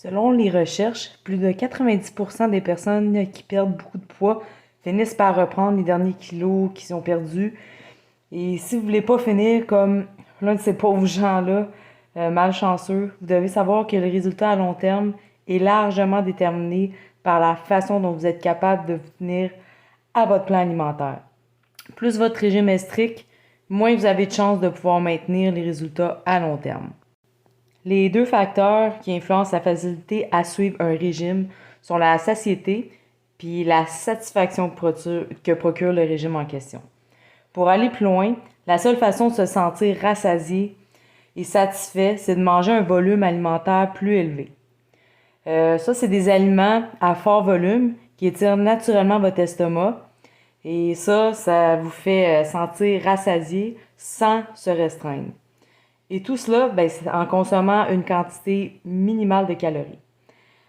Selon les recherches, plus de 90% des personnes qui perdent beaucoup de poids finissent par reprendre les derniers kilos qu'ils ont perdus. Et si vous voulez pas finir comme l'un de ces pauvres gens-là, malchanceux, vous devez savoir que le résultat à long terme est largement déterminé par la façon dont vous êtes capable de vous tenir à votre plan alimentaire. Plus votre régime est strict, moins vous avez de chances de pouvoir maintenir les résultats à long terme. Les deux facteurs qui influencent la facilité à suivre un régime sont la satiété puis la satisfaction que procure le régime en question. Pour aller plus loin, la seule façon de se sentir rassasié et satisfait, c'est de manger un volume alimentaire plus élevé. Ça, c'est des aliments à fort volume qui étirent naturellement votre estomac. Et ça vous fait sentir rassasié sans se restreindre. Et tout cela, c'est en consommant une quantité minimale de calories.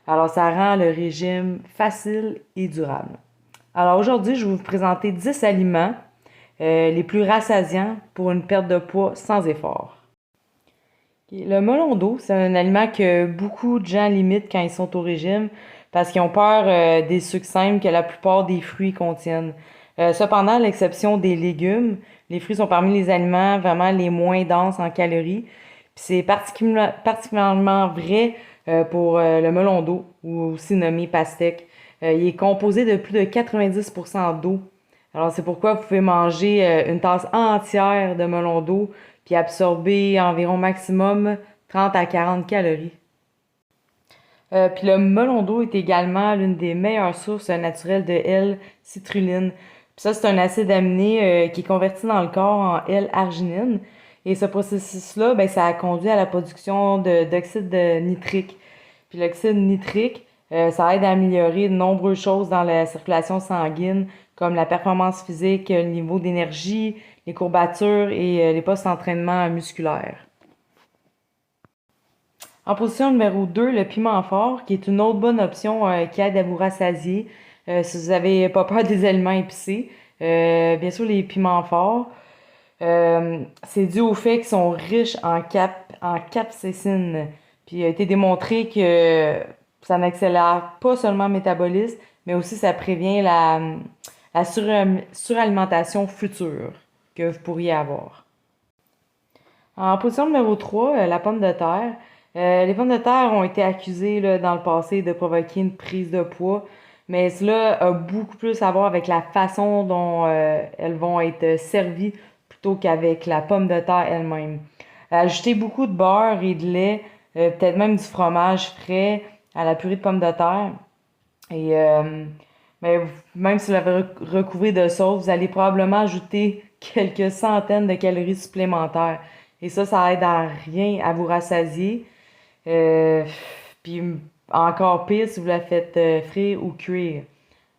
Alors, ça rend le régime facile et durable. Alors, aujourd'hui, je vais vous présenter 10 aliments les plus rassasiants pour une perte de poids sans effort. Le melon d'eau, c'est un aliment que beaucoup de gens limitent quand ils sont au régime parce qu'ils ont peur des sucres simples que la plupart des fruits contiennent. Cependant, à l'exception des légumes, les fruits sont parmi les aliments vraiment les moins denses en calories. Puis c'est particulièrement vrai pour le melon d'eau, ou aussi nommé pastèque. Il est composé de plus de 90% d'eau. Alors c'est pourquoi vous pouvez manger une tasse entière de melon d'eau puis absorber environ maximum 30 à 40 calories. Puis le melon d'eau est également l'une des meilleures sources naturelles de L-citrulline. Puis ça, c'est un acide aminé qui est converti dans le corps en L-arginine. Et ce processus-là, ça a conduit à la production d'oxyde nitrique. Puis l'oxyde nitrique, ça aide à améliorer de nombreuses choses dans la circulation sanguine, comme la performance physique, le niveau d'énergie, les courbatures et les postes d'entraînement musculaires. En position numéro 2, le piment fort, qui est une autre bonne option qui aide à vous rassasier si vous n'avez pas peur des aliments épicés. Bien sûr, les piments forts, c'est dû au fait qu'ils sont riches en capsaïcine. Puis il a été démontré que ça n'accélère pas seulement le métabolisme, mais aussi ça prévient la suralimentation future que vous pourriez avoir. En position numéro 3, la pomme de terre. Les pommes de terre ont été accusées là, dans le passé de provoquer une prise de poids, mais cela a beaucoup plus à voir avec la façon dont elles vont être servies plutôt qu'avec la pomme de terre elle-même. Ajouter beaucoup de beurre et de lait, peut-être même du fromage frais à la purée de pommes de terre. Et même si vous l'avez recouvré de sauce, vous allez probablement ajouter quelques centaines de calories supplémentaires. Et ça aide à rien à vous rassasier. Puis encore pire si vous la faites frire ou cuire.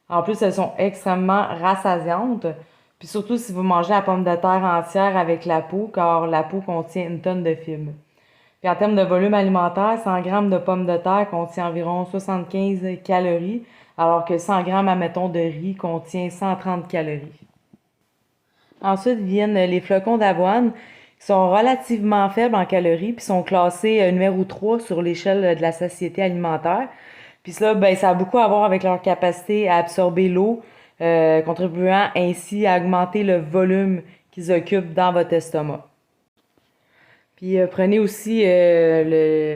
En plus, elles sont extrêmement rassasiantes. Puis surtout si vous mangez la pomme de terre entière avec la peau, car la peau contient une tonne de fibres. Puis en termes de volume alimentaire, 100 grammes de pommes de terre contient environ 75 calories, alors que 100 grammes, admettons, de riz contient 130 calories. Ensuite viennent les flocons d'avoine, qui sont relativement faibles en calories, puis sont classés numéro 3 sur l'échelle de la satiété alimentaire. Puis ça, ça a beaucoup à voir avec leur capacité à absorber l'eau, contribuant ainsi à augmenter le volume qu'ils occupent dans votre estomac. Puis prenez aussi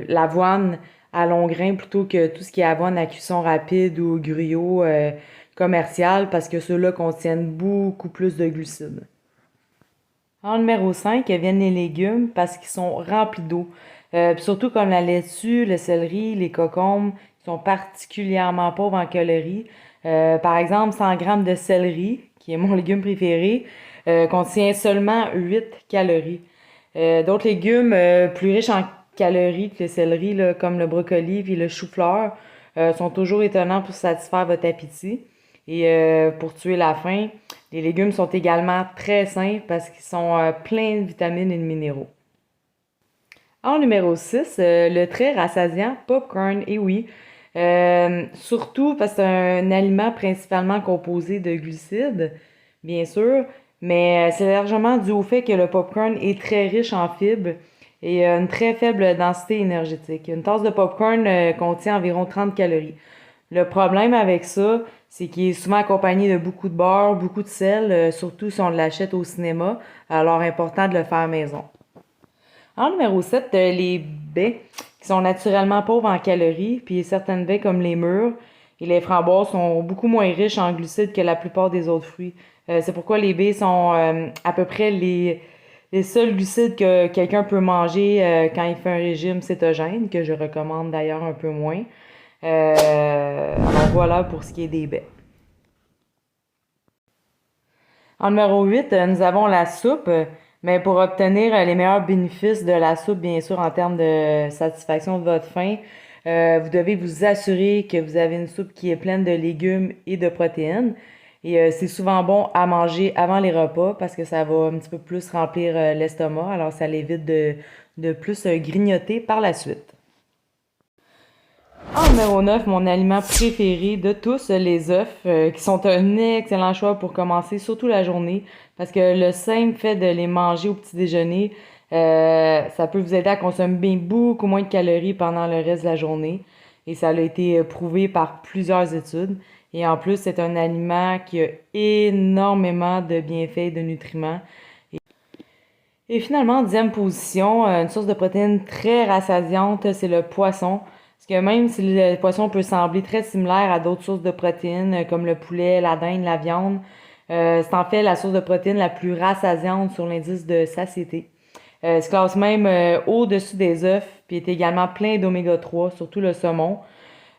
l'avoine à long grain plutôt que tout ce qui est avoine à cuisson rapide ou gruau commercial parce que ceux-là contiennent beaucoup plus de glucides. En numéro 5, viennent les légumes parce qu'ils sont remplis d'eau. Surtout comme la laitue, le céleri, les concombres, qui sont particulièrement pauvres en calories. Par exemple, 100 grammes de céleri, qui est mon légume préféré, contient seulement 8 calories. D'autres légumes plus riches en calories que le céleri, là, comme le brocoli et le chou-fleur, sont toujours étonnants pour satisfaire votre appétit. Et pour tuer la faim, les légumes sont également très sains parce qu'ils sont pleins de vitamines et de minéraux. En numéro 6, le très rassasiant popcorn. Et oui, surtout parce que c'est un aliment principalement composé de glucides, bien sûr, mais c'est largement dû au fait que le popcorn est très riche en fibres et une très faible densité énergétique. Une tasse de popcorn contient environ 30 calories. Le problème avec ça, c'est qu'il est souvent accompagné de beaucoup de beurre, beaucoup de sel, surtout si on l'achète au cinéma, alors important de le faire à la maison. En numéro 7, les baies, qui sont naturellement pauvres en calories, puis certaines baies comme les mûres et les framboises sont beaucoup moins riches en glucides que la plupart des autres fruits. C'est pourquoi les baies sont à peu près les seuls glucides que quelqu'un peut manger quand il fait un régime cétogène, que je recommande d'ailleurs un peu moins. Alors voilà pour ce qui est des baies. En numéro 8, nous avons la soupe. Mais pour obtenir les meilleurs bénéfices de la soupe, bien sûr, en termes de satisfaction de votre faim, vous devez vous assurer que vous avez une soupe qui est pleine de légumes et de protéines. Et c'est souvent bon à manger avant les repas parce que ça va un petit peu plus remplir l'estomac. Alors, ça l'évite de plus grignoter par la suite. En numéro 9, mon aliment préféré de tous, les œufs, qui sont un excellent choix pour commencer, surtout la journée, parce que le simple fait de les manger au petit déjeuner, ça peut vous aider à consommer beaucoup moins de calories pendant le reste de la journée. Et ça a été prouvé par plusieurs études. Et en plus, c'est un aliment qui a énormément de bienfaits et de nutriments. Et finalement, en 10e position, une source de protéines très rassasiante, c'est le poisson. Parce que même si le poisson peut sembler très similaire à d'autres sources de protéines, comme le poulet, la dinde, la viande, c'est en fait la source de protéines la plus rassasiante sur l'indice de satiété. Se classe même au-dessus des œufs, puis est également plein d'oméga 3, surtout le saumon.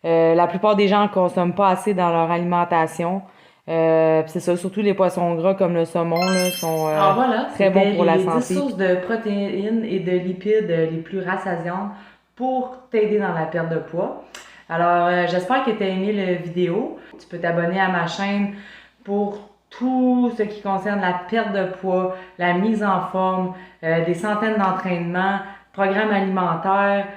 La plupart des gens ne consomment pas assez dans leur alimentation. C'est ça, surtout les poissons gras comme le saumon là, sont Alors voilà, très bons c'était pour la les 10 santé. sources de protéines et de lipides les plus rassasiantes pour t'aider dans la perte de poids. Alors, j'espère que tu as aimé la vidéo. Tu peux t'abonner à ma chaîne pour tout ce qui concerne la perte de poids, la mise en forme, des centaines d'entraînements, programmes alimentaires,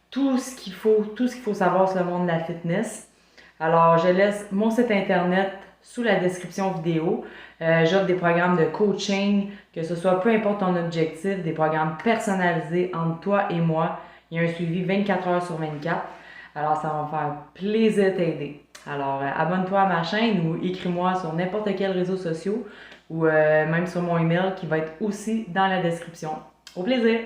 tout ce qu'il faut savoir sur le monde de la fitness. Alors, je laisse mon site internet sous la description vidéo. J'offre des programmes de coaching, que ce soit peu importe ton objectif, des programmes personnalisés entre toi et moi. Il y a un suivi 24 heures sur 24. Alors, ça va me faire plaisir de t'aider. Alors, abonne-toi à ma chaîne ou écris-moi sur n'importe quel réseau social ou même sur mon email qui va être aussi dans la description. Au plaisir!